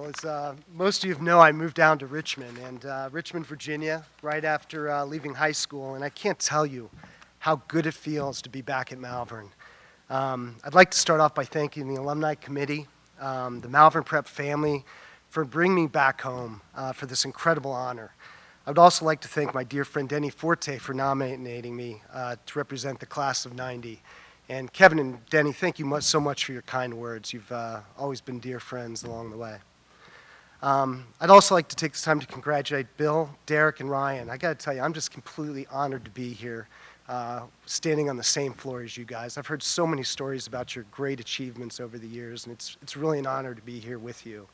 Well, as most of you know, I moved down to Richmond, Richmond, Virginia, right after leaving high school, and I can't tell you how good it feels to be back at Malvern. I'd like to start off by thanking the Alumni Committee, the Malvern Prep family, for bringing me back home for this incredible honor. I would also like to thank my dear friend Denny Forte for nominating me to represent the class of '90. And Kevin and Denny, thank you so much for your kind words. You've always been dear friends along the way. I'd also like to take this time to congratulate Bill, Derek, and Ryan. I got to tell you, I'm just completely honored to be here, standing on the same floor as you guys. I've heard so many stories about your great achievements over the years, and it's really an honor to be here with you.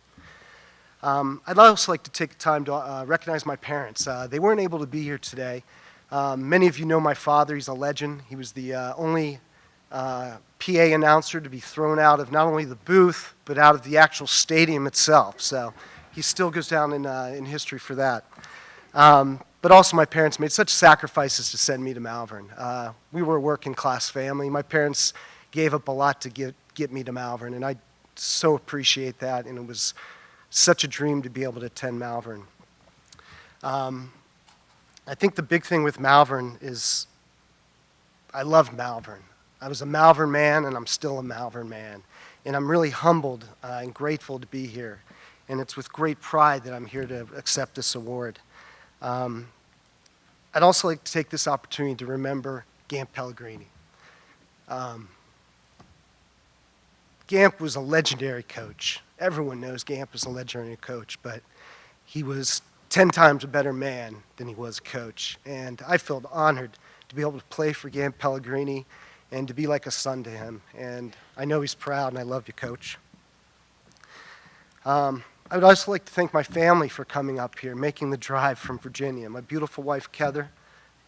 I'd also like to take time to recognize my parents. They weren't able to be here today. Many of you know my father. He's a legend. He was the only PA announcer to be thrown out of not only the booth, but out of the actual stadium itself. So he still goes down in history for that. But also my parents made such sacrifices to send me to Malvern. We were a working class family. My parents gave up a lot to get me to Malvern, and I so appreciate that, and it was such a dream to be able to attend Malvern. I think the big thing with Malvern is I love Malvern. I was a Malvern man, and I'm still a Malvern man. And I'm really humbled and grateful to be here. And it's with great pride that I'm here to accept this award. I'd also like to take this opportunity to remember Gamp Pellegrini. Gamp was a legendary coach. Everyone knows Gamp was a legendary coach, but he was 10 times a better man than he was a coach. And I felt honored to be able to play for Gamp Pellegrini and to be like a son to him. And I know he's proud, and I love you, Coach. I would also like to thank my family for coming up here, making the drive from Virginia. My beautiful wife, Heather,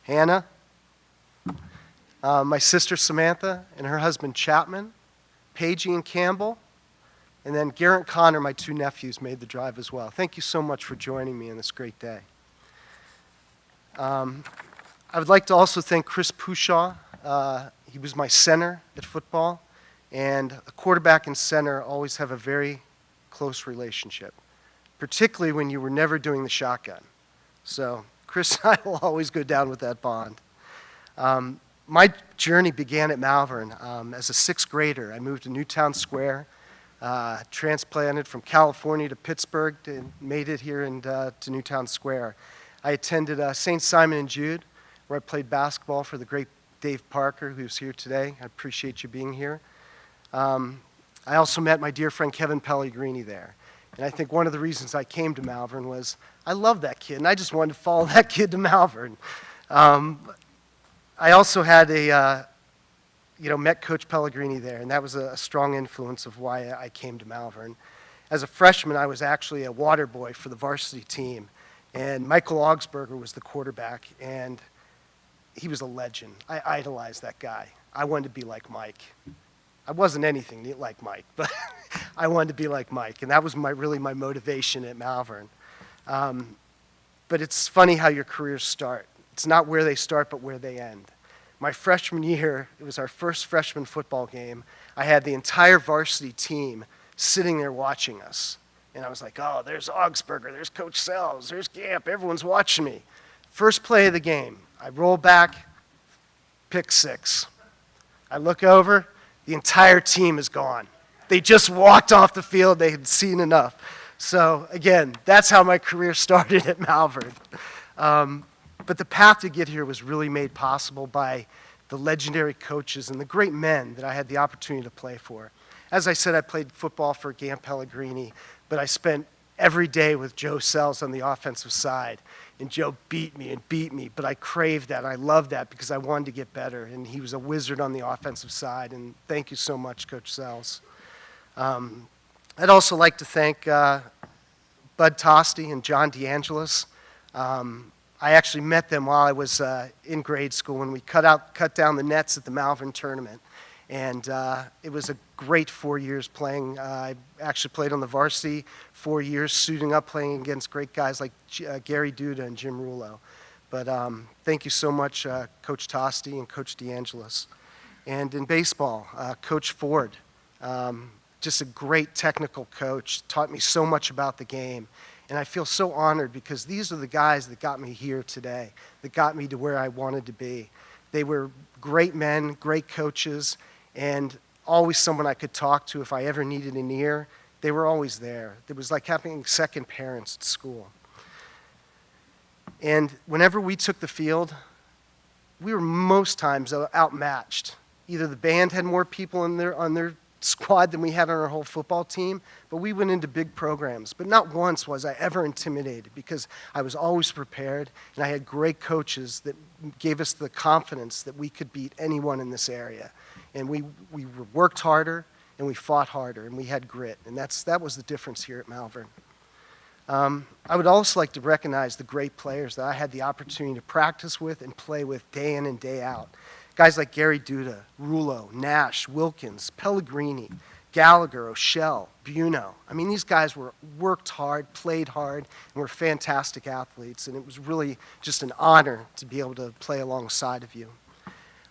Hannah, my sister, Samantha, and her husband, Chapman, Paige and Campbell, and then Garrett and Connor, my two nephews, made the drive as well. Thank you so much for joining me on this great day. I would like to also thank Chris Pushaw. He was my center at football, and a quarterback and center always have a very close relationship, particularly when you were never doing the shotgun. So Chris and I will always go down with that bond. My journey began at Malvern. As a sixth grader, I moved to Newtown Square, transplanted from California to Pittsburgh, and made it here to Newtown Square. I attended St. Simon and Jude, where I played basketball for the great Dave Parker, who's here today. I appreciate you being here. I also met my dear friend Kevin Pellegrini there. And I think one of the reasons I came to Malvern was I love that kid, and I just wanted to follow that kid to Malvern. I also had met Coach Pellegrini there, and that was a strong influence of why I came to Malvern. As a freshman, I was actually a water boy for the varsity team, and Michael Augsburger was the quarterback, and he was a legend. I idolized that guy. I wanted to be like Mike. I wasn't anything like Mike, but I wanted to be like Mike, and that was really my motivation at Malvern. But it's funny how your careers start. It's not where they start, but where they end. My freshman year, it was our first freshman football game. I had the entire varsity team sitting there watching us. And I was like, oh, there's Augsburger, there's Coach Sells, there's Gamp, everyone's watching me. First play of the game, I roll back, pick six. I look over, the entire team is gone. They just walked off the field, they had seen enough. So again, that's how my career started at Malvern. But the path to get here was really made possible by the legendary coaches and the great men that I had the opportunity to play for. As I said, I played football for Gamp Pellegrini, but I spent every day with Joe Sells on the offensive side. And Joe beat me, but I craved that. I loved that because I wanted to get better, and he was a wizard on the offensive side, and thank you so much, Coach Sells. I'd also like to thank Bud Tosti and John DeAngelis. I actually met them while I was in grade school when we cut down the nets at the Malvern tournament. And it was a great 4 years playing. I actually played on the varsity 4 years, suiting up, playing against great guys like Gary Duda and Jim Rulo. But thank you so much, Coach Tosti and Coach DeAngelis. And in baseball, Coach Ford. just a great technical coach, taught me so much about the game. And I feel so honored because these are the guys that got me here today, that got me to where I wanted to be. They were great men, great coaches, and always someone I could talk to if I ever needed an ear. They were always there. It was like having second parents at school. And whenever we took the field, we were most times outmatched. Either the band had more people on their squad than we had on our whole football team, but we went into big programs. But not once was I ever intimidated because I was always prepared, and I had great coaches that gave us the confidence that we could beat anyone in this area. And we worked harder, and we fought harder, and we had grit, and that was the difference here at Malvern. I would also like to recognize the great players that I had the opportunity to practice with and play with day in and day out. Guys like Gary Duda, Rulo, Nash, Wilkins, Pellegrini, Gallagher, O'Shell, Buno. I mean, these guys worked hard, played hard, and were fantastic athletes, and it was really just an honor to be able to play alongside of you.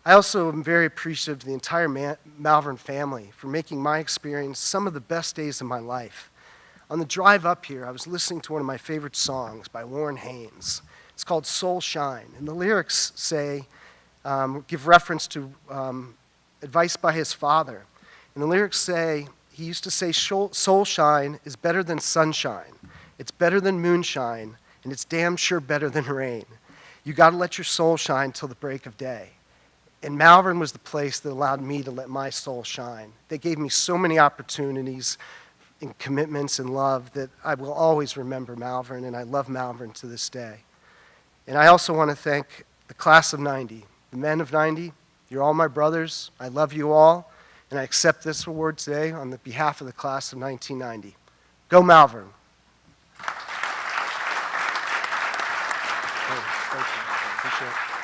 I also am very appreciative of the entire Malvern family for making my experience some of the best days of my life. On the drive up here, I was listening to one of my favorite songs by Warren Haynes. It's called Soul Shine, and the lyrics say, give reference to advice by his father. And the lyrics say, he used to say, soul shine is better than sunshine. It's better than moonshine, and it's damn sure better than rain. You got to let your soul shine till the break of day. And Malvern was the place that allowed me to let my soul shine. They gave me so many opportunities and commitments and love that I will always remember Malvern, and I love Malvern to this day. And I also want to thank the class of 90, the men of 90. You're all my brothers. I love you all, and I accept this award today on the behalf of the class of 1990. Go Malvern. Thank you. Appreciate it.